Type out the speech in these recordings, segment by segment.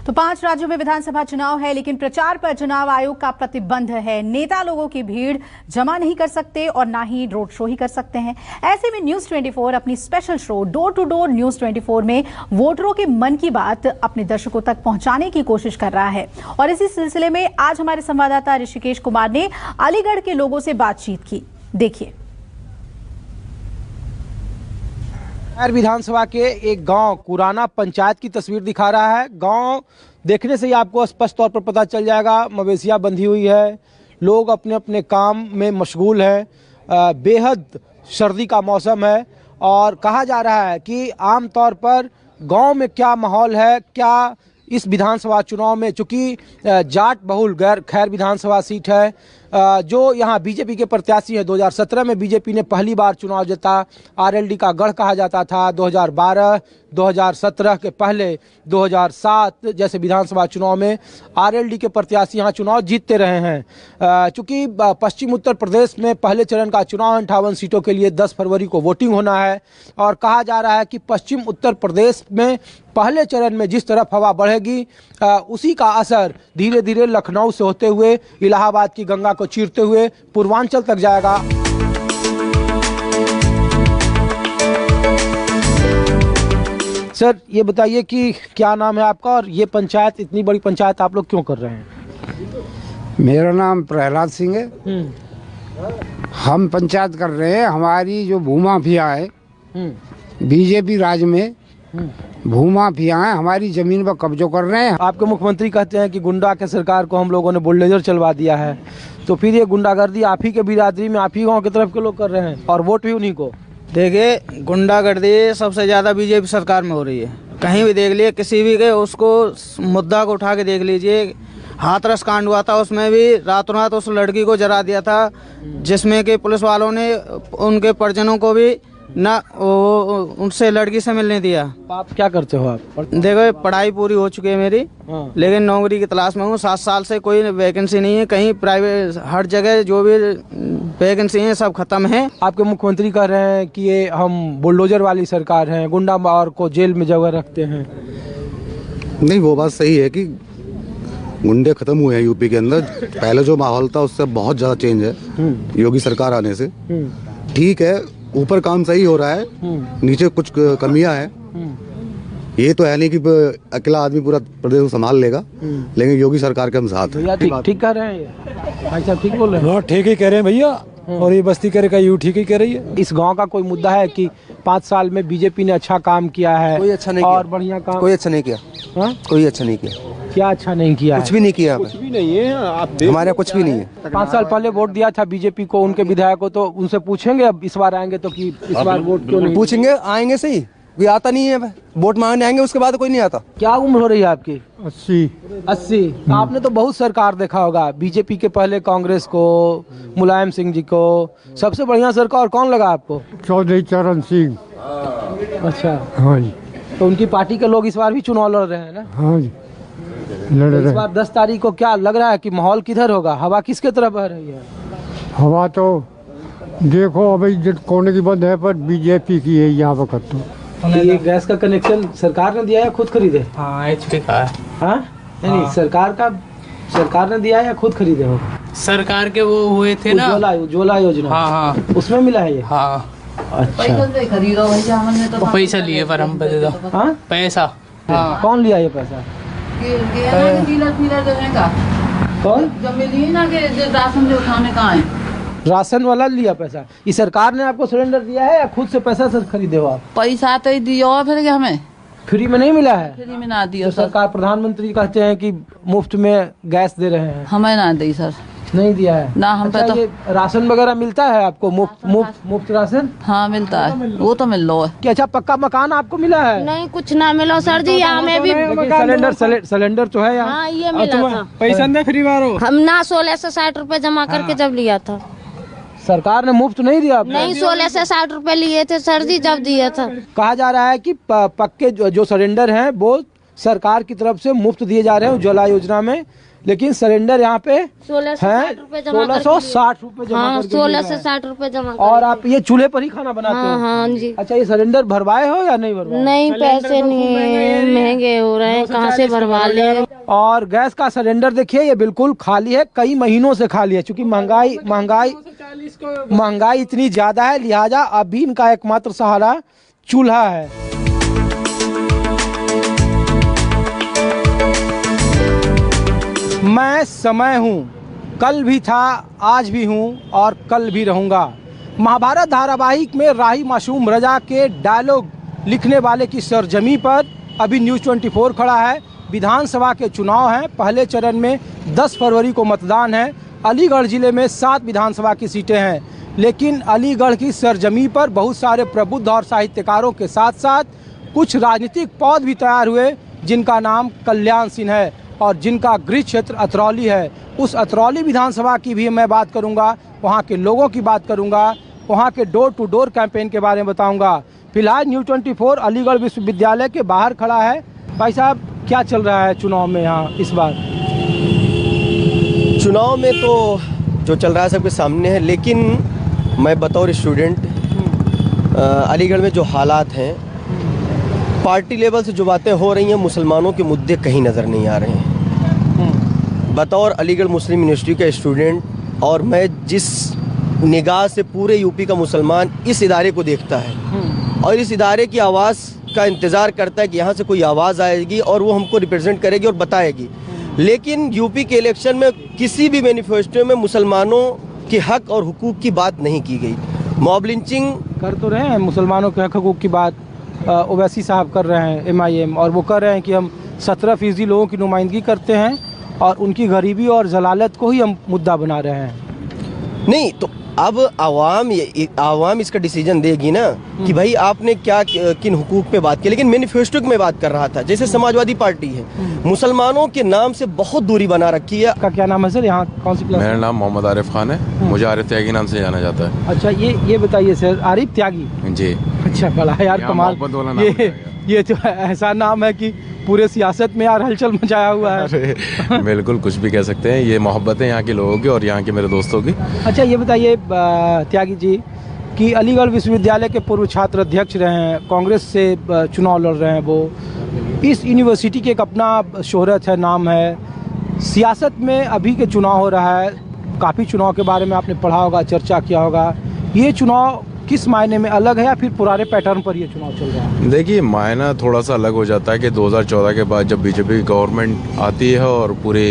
तो 5 राज्यों में विधानसभा चुनाव है, लेकिन प्रचार पर चुनाव आयोग का प्रतिबंध है। नेता लोगों की भीड़ जमा नहीं कर सकते और ना ही रोड शो ही कर सकते हैं। ऐसे में न्यूज 24 अपनी special show door to door news 24 में वोटरों के मन की बात अपने दर्शकों तक पहुंचाने की कोशिश कर रहा है। और इसी सिलसिले में आज हमारे संवाददाता ऋषिकेश कुमार ने अलीगढ़ के लोगों से बातचीत की। देखिए। विधानसभा के एक गांव कुराना पंचायत की तस्वीर दिखा रहा है। गांव देखने से ही आपको स्पष्ट तौर पर पता चल जाएगा, मवेशियां बंधी हुई है, लोग अपने अपने काम में मशगूल हैं, बेहद सर्दी का मौसम है और कहा जा रहा है कि आम तौर पर गांव में क्या माहौल है, क्या इस विधानसभा चुनाव में, चूंकि जाट बहुल खैर विधानसभा सीट है, जो यहाँ बीजेपी के प्रत्याशी हैं। 2017 में बीजेपी ने पहली बार चुनाव जीता। आरएलडी का गढ़ कहा जाता था। 2012, 2017 के पहले 2007 जैसे विधानसभा चुनाव में आरएलडी के प्रत्याशी यहाँ चुनाव जीतते रहे हैं। चूंकि पश्चिम उत्तर प्रदेश में पहले चरण का चुनाव 58 सीटों के लिए 10 फरवरी को वोटिंग होना है और कहा जा रहा है कि पश्चिम उत्तर प्रदेश में पहले चरण में जिस तरफ हवा बढ़ेगी उसी का असर धीरे धीरे लखनऊ से होते हुए इलाहाबाद की गंगा को चीरते हुए पूर्वांचल तक जाएगा। सर, ये बताइए कि क्या नाम है आपका और ये पंचायत, इतनी बड़ी पंचायत आप लोग क्यों कर रहे हैं? मेरा नाम प्रहलाद सिंह है। हम पंचायत कर रहे हैं। हमारी जो भूमाफिया है, बीजेपी राज में भूमाफिया है, हमारी जमीन पर कब्जो कर रहे हैं। आपके मुख्यमंत्री कहते हैं कि गुंडा के सरकार को हम लोगों ने बुलडोजर चलवा दिया है, तो फिर ये गुंडागर्दी आप ही के बिरादरी में, आप ही गाँव की तरफ के लोग कर रहे हैं और वोट भी उन्हीं को। देखिए, गुंडागर्दी सबसे ज़्यादा बीजेपी सरकार में हो रही है। कहीं भी देख लिए, किसी भी के उसको मुद्दा को उठा के देख लीजिए। हाथरस कांड हुआ था, उसमें भी रातों रात उस लड़की को जला दिया था, जिसमें कि पुलिस वालों ने उनके परिजनों को भी ना उनसे लड़की से मिलने दिया। आप क्या करते हो? आप देखो, पढ़ाई पूरी हो चुकी है मेरी, लेकिन नौकरी की तलाश में हूँ। 7 साल से कोई वैकेंसी नहीं है कहीं। प्राइवेट हर जगह जो भी वैकेंसी है सब खत्म है। आपके मुख्यमंत्री कह रहे हैं कि ये हम बुलडोजर वाली सरकार है, गुंडा और को जेल में जगह रखते हैं। नहीं, वो बात सही है कि गुंडे खत्म हुए हैं यूपी के अंदर। पहले जो माहौल था उससे बहुत ज़्यादा चेंज है योगी सरकार आने से। ठीक है, ऊपर काम सही हो रहा है, नीचे कुछ कमियां हैं। ये तो है नहीं कि अकेला आदमी पूरा प्रदेश को संभाल लेगा, लेकिन योगी सरकार के हम साथ हैं। ठीक कह रहे हैं ये भाई साहब, ठीक बोल रहे हैं? हाँ, ठीक ही कह रहे हैं भैया। और ये बस्ती करे का यू ठीक ही कह रही है। इस गांव का कोई मुद्दा है कि 5 साल में बीजेपी ने अच्छा काम किया है? कोई अच्छा नहीं और किया। बढ़िया काम कोई अच्छा नहीं किया। हाँ? कोई अच्छा नहीं किया। क्या अच्छा नहीं किया? कुछ भी नहीं किया। कुछ भी नहीं है। आप हमारे यहाँ कुछ भी नहीं है। 5 साल पहले वोट दिया था बीजेपी को, उनके विधायकों, तो उनसे पूछेंगे अब इस बार आएंगे तो कि इस बार वोट क्यों नहीं? पूछेंगे, आएंगे सही। कोई आता नहीं है, वोट मांगने आएंगे, उसके बाद कोई नहीं आता। क्या उम्र हो रही है आपकी? 80। आपने तो बहुत सरकार देखा होगा, बीजेपी के पहले कांग्रेस को, मुलायम सिंह जी को। सबसे बढ़िया सरकार कौन लगा आपको? चौधरी चरण सिंह। अच्छा, हाँ जी। तो उनकी पार्टी के लोग इस बार भी चुनाव लड़ रहे हैं ना? हाँ जी, लड़ तो इस रहे। बार 10 तारीख को क्या लग रहा है कि माहौल किधर होगा? हवा किसके तरफ बह रही है? हवा तो देखो अभी कोने की बंद है, पर बीजेपी की है यहाँ पर। तो ये गैस का कनेक्शन सरकार ने दिया या खुद खरीदे? हाँ, HP का है। हाँ? नहीं, सरकार ने दिया या खुद खरीदे हो? सरकार के वो हुए थे ना, उज्ज्वला योजना। हाँ, उसमें मिला है ये? हाँ। अच्छा, पैसा लिए पर हम दे दो। हाँ? पैसा। हाँ। कौन लिया ये पैसा? कौन? जब मिली ना कि राशन जो उठाने का है, राशन वाला लिया पैसा? ये सरकार ने आपको सिलेंडर दिया है या खुद से पैसा से खरीदे हो आप? पैसा तो ही दियो, फिर कि हमें फ्री में नहीं मिला है? फ्री में ना दियो तो सरकार, प्रधानमंत्री कहते हैं कि मुफ्त में गैस दे रहे हैं। हमें ना दी सर। नहीं दिया है ना हम पे। अच्छा, तो ये राशन वगैरह मिलता है आपको? मुफ्त राशन? हाँ, मिलता है, वो तो मिल लो है। क्या अच्छा पक्का मकान आपको मिला है? नहीं, कुछ ना मिलो सर जी। हमें भी सिलेंडर तो है यहाँ। हाँ, ये मिला था। पैसा दे फ्री मारो। हम ना 16 से 60 रुपए जमा करके जब लिया था। सरकार ने मुफ्त नहीं दिया आपको? नहीं, 16 से 60 रुपए लिए थे सर जी जब दिया था। कहा जा रहा है कि पक्के जो सिलेंडर हैं वो सरकार की तरफ से मुफ्त दिए जा रहे हैं उज्ज्वला योजना में, लेकिन सिलेंडर यहाँ पे 1660 रुपए जमा 1660 रुपए जमा हाँ, करके 16 से 60 रुपए जमा और आप ये चूल्हे पर ही खाना बनाते हो? हाँ जी। अच्छा, ये सिलेंडर भरवाए हो या नहीं भरवाए? नहीं, पैसे नहीं, महंगे हो रहे हैं, कहाँ से भरवा ले। और गैस का सिलेंडर देखिए, ये बिल्कुल खाली है, कई महीनों से खाली है, क्योंकि महंगाई इतनी ज्यादा है, लिहाजा अभी इनका एकमात्र सहारा चूल्हा है। मैं समय हूँ, कल भी था, आज भी हूँ और कल भी रहूँगा। महाभारत धारावाहिक में राही मासूम रजा के डायलॉग लिखने वाले की सरजमी पर अभी न्यूज़ 24 खड़ा है। विधानसभा के चुनाव हैं, पहले चरण में 10 फरवरी को मतदान है। अलीगढ़ ज़िले में 7 विधानसभा की सीटें हैं, लेकिन अलीगढ़ की सरजमी पर बहुत सारे प्रबुद्ध और साहित्यकारों के साथ साथ कुछ राजनीतिक पौध भी तैयार हुए, जिनका नाम कल्याण सिंह है और जिनका गृह क्षेत्र अतरौली है। उस अतरौली विधानसभा की भी मैं बात करूंगा, वहां के लोगों की बात करूंगा, वहां के डोर टू डोर कैंपेन के बारे में बताऊंगा। फिलहाल न्यूज़ 24 अलीगढ़ विश्वविद्यालय के बाहर खड़ा है। भाई साहब, क्या चल रहा है चुनाव में यहाँ इस बार? चुनाव में तो जो चल रहा है सबके सामने है, लेकिन मैं बतौर स्टूडेंट अलीगढ़ में जो हालात हैं, पार्टी लेवल से जो बातें हो रही हैं, मुसलमानों के मुद्दे कहीं नज़र नहीं आ रहे हैं। बतौर अलीगढ़ मुस्लिम यूनिवर्सिटी का स्टूडेंट, और मैं जिस निगाह से पूरे यूपी का मुसलमान इस इदारे को देखता है और इस इदारे की आवाज़ का इंतज़ार करता है कि यहाँ से कोई आवाज़ आएगी और वो हमको रिप्रेजेंट करेगी और बताएगी, लेकिन यूपी के इलेक्शन में किसी भी मैनिफेस्टो में मुसलमानों के हक और हुकूक की बात नहीं की गई। मॉब लिंचिंग कर तो रहे हैं मुसलमानों के हक हुकूक की बात, ओवैसी साहब कर रहे हैं MIM, और वो कर रहे हैं कि हम 17% लोगों की नुमाइंदगी करते हैं और उनकी गरीबी और जलालत को ही हम मुद्दा बना रहे हैं। नहीं तो अब आवाम इसका डिसीजन देगी ना कि भाई आपने क्या किन हुकूक पे बात की। लेकिन मैनिफेस्टो में बात कर रहा था, जैसे समाजवादी पार्टी है, मुसलमानों के नाम से बहुत दूरी बना रखी है। का क्या नाम है सर, यहाँ कौन सी क्लास? मेरा नाम मोहम्मद आरिफ खान है, मुझे आरिफ त्यागी नाम से जाना जाता है। अच्छा, ये बताइए सर, आरिफ त्यागी जी। अच्छा, बड़ा यार कमाल, ये तो ऐसा नाम है कि पूरे सियासत में यार हलचल मचाया हुआ है। बिल्कुल, कुछ भी कह सकते हैं, ये मोहब्बत है यहाँ के लोगों की और यहाँ के मेरे दोस्तों की। अच्छा, ये बताइए त्यागी जी कि अलीगढ़ विश्वविद्यालय के पूर्व छात्र अध्यक्ष रहे हैं, कांग्रेस से चुनाव लड़ रहे हैं, वो इस यूनिवर्सिटी के एक अपना शोहरत है, नाम है। सियासत में अभी के चुनाव हो रहा है, काफ़ी चुनाव के बारे में आपने पढ़ा होगा, चर्चा किया होगा। ये चुनाव किस मायने में अलग है या फिर पुराने पैटर्न पर ये चुनाव चल रहा है? देखिए, मायना थोड़ा सा अलग हो जाता है कि 2014 के बाद जब बीजेपी गवर्नमेंट आती है और पूरे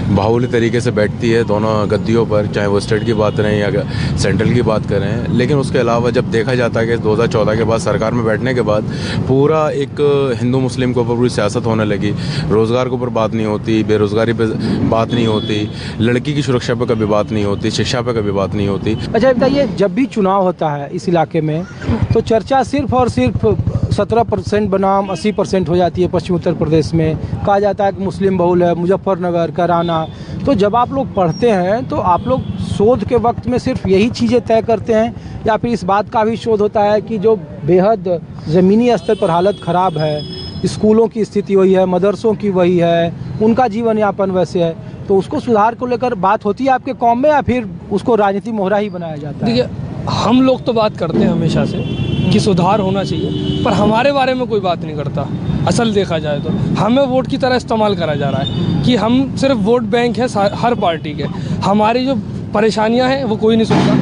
बाहुली तरीके से बैठती है दोनों गद्दियों पर, चाहे वो स्टेट की बात करें या सेंट्रल की बात करें। लेकिन उसके अलावा जब देखा जाता है कि 2014 के बाद सरकार में बैठने के बाद पूरा एक हिंदू मुस्लिम के ऊपर पूरी सियासत होने लगी। रोज़गार के ऊपर बात नहीं होती, बेरोज़गारी पर बात नहीं होती, लड़की की सुरक्षा पर कभी बात नहीं होती, शिक्षा पर कभी बात नहीं होती। अच्छा बताइए, जब भी चुनाव होता है इस इलाके में तो चर्चा सिर्फ और सिर्फ 17% बनाम 80% हो जाती है। पश्चिम उत्तर प्रदेश में कहा जाता है कि मुस्लिम बहुल है, मुजफ्फरनगर, कराना। तो जब आप लोग पढ़ते हैं तो आप लोग शोध के वक्त में सिर्फ यही चीज़ें तय करते हैं या फिर इस बात का भी शोध होता है कि जो बेहद ज़मीनी स्तर पर हालत ख़राब है, स्कूलों की स्थिति वही है, मदरसों की वही है, उनका जीवन यापन वैसे है, तो उसको सुधार को लेकर बात होती है आपके कौम में या फिर उसको राजनीति मोहरा ही बनाया जाता है? देखिए, हम लोग तो बात करते हैं हमेशा से कि सुधार होना चाहिए, पर हमारे बारे में कोई बात नहीं करता। असल देखा जाए तो हमें वोट की तरह इस्तेमाल करा जा रहा है कि हम सिर्फ वोट बैंक है हर पार्टी के। हमारी जो परेशानियां हैं वो कोई नहीं सुनता।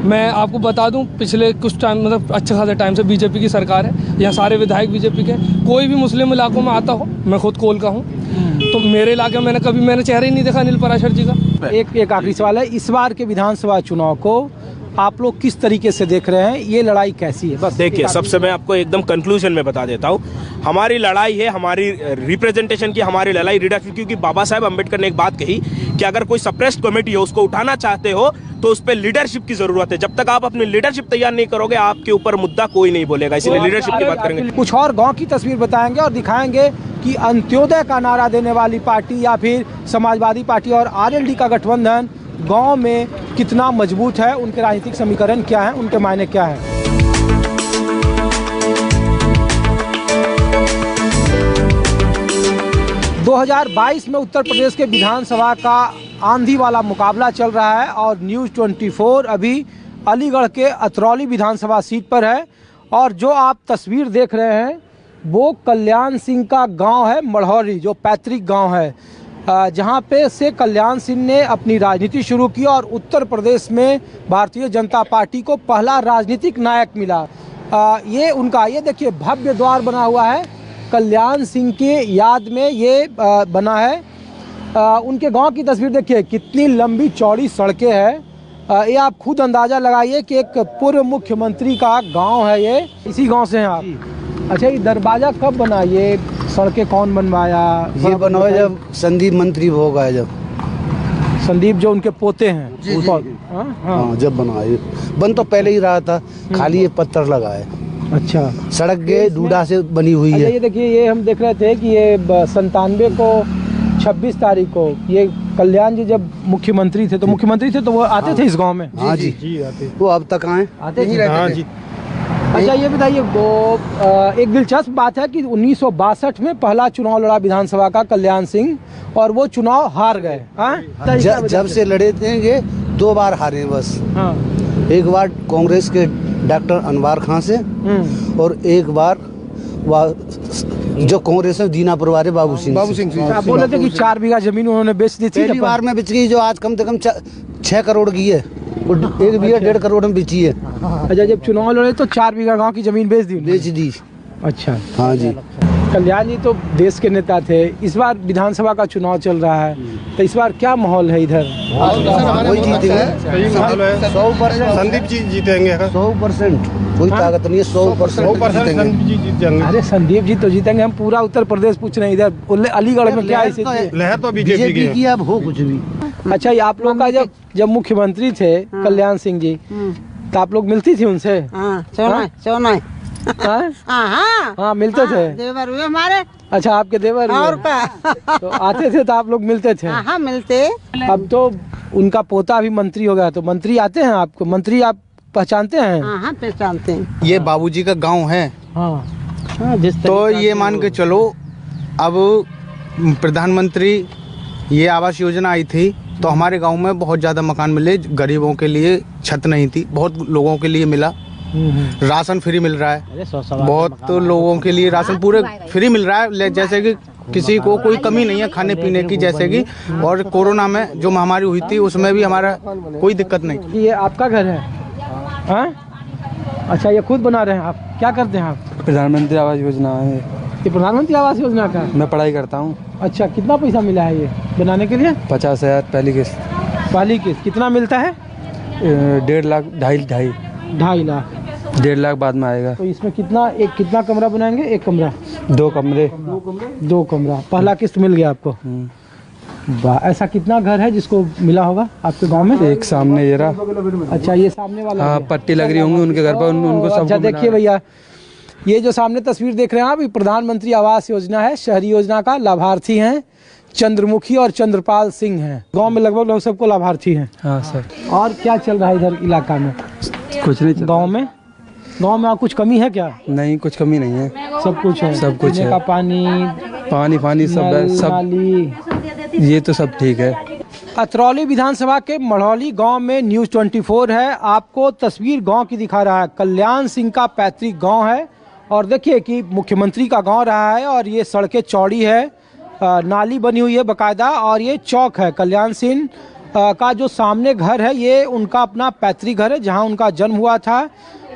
मैं आपको बता दूं, पिछले कुछ टाइम मतलब अच्छे खासे टाइम से बीजेपी की सरकार है, यहाँ सारे विधायक बीजेपी के। कोई भी मुस्लिम इलाकों में आता हो, मैं खुद कोल का हूँ, तो मेरे इलाके में मैंने चेहरा ही नहीं देखा अनिल पराशर जी का। एक आखिरी सवाल है, इस बार के विधानसभा चुनाव को आप लोग किस तरीके से देख रहे हैं? ये लड़ाई कैसी है? बस देखिए, सबसे मैं आपको एकदम कंक्लूजन में बता देता हूँ। हमारी लड़ाई है हमारी रिप्रेजेंटेशन की, हमारी लड़ाई लीडरशिप, क्योंकि बाबा साहेब अम्बेडकर ने एक बात कही कि अगर कोई सप्रेस्ड कमेटी है उसको उठाना चाहते हो तो उस पर लीडरशिप की जरूरत है। जब तक आप अपनी लीडरशिप तैयार नहीं करोगे, आपके ऊपर मुद्दा कोई नहीं बोलेगा, इसलिए लीडरशिप की बात करेंगे। कुछ और गाँव की तस्वीर बताएंगे और दिखाएंगे कि अंत्योदय का नारा देने वाली पार्टी या फिर समाजवादी पार्टी और RLD का गठबंधन गांव में कितना मजबूत है, उनके राजनीतिक समीकरण क्या है, उनके मायने क्या है। 2022 में उत्तर प्रदेश के विधानसभा का आंधी वाला मुकाबला चल रहा है और न्यूज़ 24 अभी अलीगढ़ के अतरौली विधानसभा सीट पर है। और जो आप तस्वीर देख रहे हैं वो कल्याण सिंह का गांव है मढ़ौली, जो पैतृक गांव है, जहां पे से कल्याण सिंह ने अपनी राजनीति शुरू की और उत्तर प्रदेश में भारतीय जनता पार्टी को पहला राजनीतिक नायक मिला। ये देखिए भव्य द्वार बना हुआ है, कल्याण सिंह के याद में ये बना है। उनके गांव की तस्वीर देखिए, कितनी लंबी चौड़ी सड़कें हैं। ये आप खुद अंदाज़ा लगाइए कि एक पूर्व मुख्यमंत्री का गांव है ये। इसी गांव से हैं आप? अच्छा, ये दरवाजा कब बना, ये सड़कें कौन बनवाया? ये बनवाया जब संदीप मंत्री हो गए, जब संदीप जो उनके पोते हैं जी, जी। हाँ, जब बनाए। बन तो पहले ही रहा था, खाली ये पत्थर लगा है। अच्छा, सड़क के डूडा से बनी हुई है। ये देखिए, ये हम देख रहे थे कि ये 97 को 26 तारीख को ये कल्याण जी जब मुख्यमंत्री थे तो वो आते थे इस गांव में? हाँ जी आते। वो अब तक आते ही रहते थे। अच्छा, ये बताइए, वो एक दिलचस्प बात है कि 1962 में पहला चुनाव लड़ा विधानसभा का कल्याण सिंह और वो चुनाव हार गए। जब से लड़े थे ये 2 बार हारे बस। हाँ। एक बार कांग्रेस के डॉक्टर अनवर खान से और एक बार जो कांग्रेस में दीनापुर वाले बाबू सिंह। आप बोले थे कि 4 बीघा जमीन उन्होंने बेच दी थी। पहली बार में बिच गई, जो आज कम से कम 6 करोड़ की है, 1 बीघा 1.5 करोड़ में बिची है। अच्छा, जब चुनाव लड़े तो 4 बीघा गांव की जमीन बेच दी। अच्छा, हाँ जी। कल्याण जी तो देश के नेता थे, इस बार विधानसभा का चुनाव चल रहा है, तो इस बार क्या माहौल है इधर? कोई जीतेंगे 100%। संदीप जी जीतेंगे 100%। कोई ताकत नहीं है, 100% संदीप जी जीत जाएंगे। अरे संदीप जी तो जीतेंगे, हम पूरा उत्तर प्रदेश पूछ रहे हैं। इधर अलीगढ़ में क्या स्थिति है? लहर तो बीजेपी की, अब हो कुछ भी। अच्छा, ये आप लोग का जब मुख्यमंत्री थे कल्याण सिंह जी, तो आप लोग मिलती थी उनसे? हाँ, मिलते थे। देवर हुए हमारे। अच्छा, आपके देवर और क्या? तो आते थे तो आप लोग मिलते थे? हाँ, मिलते। अब तो उनका पोता अभी मंत्री हो गया, तो मंत्री आते हैं आपको? मंत्री आप पहचानते हैं? हाँ, पहचानते हैं। ये बाबूजी का गांव है। हाँ। तो ये मान के चलो, अब प्रधानमंत्री ये आवास योजना आई थी तो हमारे गांव में बहुत ज़्यादा मकान मिले, गरीबों के लिए छत नहीं थी, बहुत लोगों के लिए मिला। राशन फ्री मिल रहा है, बहुत लोगों के लिए राशन पूरे फ्री मिल रहा है, जैसे कि किसी को कोई कमी नहीं है खाने पीने की, जैसे कि। और कोरोना में जो महामारी हुई थी उसमें भी हमारा कोई दिक्कत नहीं। ये आपका घर है? हाँ? अच्छा, ये खुद बना रहे हैं आप? क्या करते हैं आप? प्रधानमंत्री आवास योजना है। ये प्रधानमंत्री आवास योजना का? मैं पढ़ाई करता हूँ। अच्छा, कितना पैसा मिला है ये बनाने के लिए? 50,000 पहली किस्त। पहली किस्त कितना मिलता है? 1.5 लाख, 2.5 लाख। 1.5 लाख बाद में आएगा। तो इसमें कितना कमरा बनाएंगे? 1 कमरा? 2 कमरे। 2 कमरा। पहला किस्त मिल गया आपको? वाह, ऐसा कितना घर है जिसको मिला होगा आपके गांव में? एक सामने ये रहा। अच्छा, ये सामने वाला? हाँ, पट्टी लग रही होंगी उनके घर पर, उनको सब। अच्छा, देखिए भैया, ये जो सामने तस्वीर देख रहे हैं आप, ये प्रधानमंत्री आवास योजना है। शहरी योजना का लाभार्थी हैं चंद्रमुखी और चंद्रपाल सिंह हैं। गांव में लगभग लोग सबको लाभार्थी हैं। हाँ सर। और क्या चल रहा है इधर इलाका में? कुछ नहीं। गांव में कुछ कमी है क्या? नहीं, कुछ कमी नहीं है, सब कुछ है। सब कुछ है। का पानी सब है, सब। ये तो सब ठीक है। अतरौली विधानसभा के मढ़ौली गांव में न्यूज़ 24 है, आपको तस्वीर गांव की दिखा रहा है। कल्याण सिंह का पैतृक गांव है और देखिए कि मुख्यमंत्री का गांव रहा है और ये सड़कें चौड़ी है, नाली बनी हुई है बाकायदा, और ये चौक है। कल्याण सिंह का जो सामने घर है ये उनका अपना पैतृक घर है, जहां उनका जन्म हुआ था।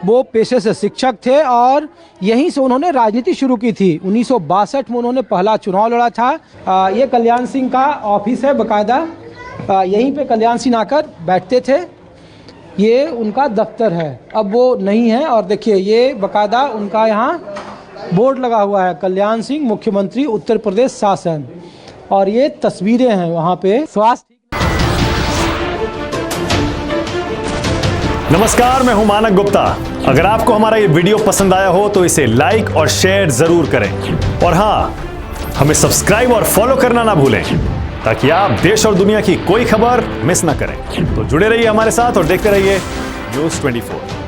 वो पेशे से शिक्षक थे और यहीं से उन्होंने राजनीति शुरू की थी। 1962 में उन्होंने पहला चुनाव लड़ा था। ये कल्याण सिंह का ऑफिस है बाकायदा, यहीं पे कल्याण सिंह आकर बैठते थे। ये उनका दफ्तर है, अब वो नहीं है। और देखिए ये बाकायदा उनका यहाँ बोर्ड लगा हुआ है, कल्याण सिंह मुख्यमंत्री उत्तर प्रदेश शासन, और ये तस्वीरें हैं वहाँ पे। स्वास्थ्य। नमस्कार, मैं हूं मानक गुप्ता। अगर आपको हमारा ये वीडियो पसंद आया हो तो इसे लाइक और शेयर जरूर करें, और हाँ, हमें सब्सक्राइब और फॉलो करना ना भूलें ताकि आप देश और दुनिया की कोई खबर मिस ना करें। तो जुड़े रहिए हमारे साथ और देखते रहिए न्यूज़ 24।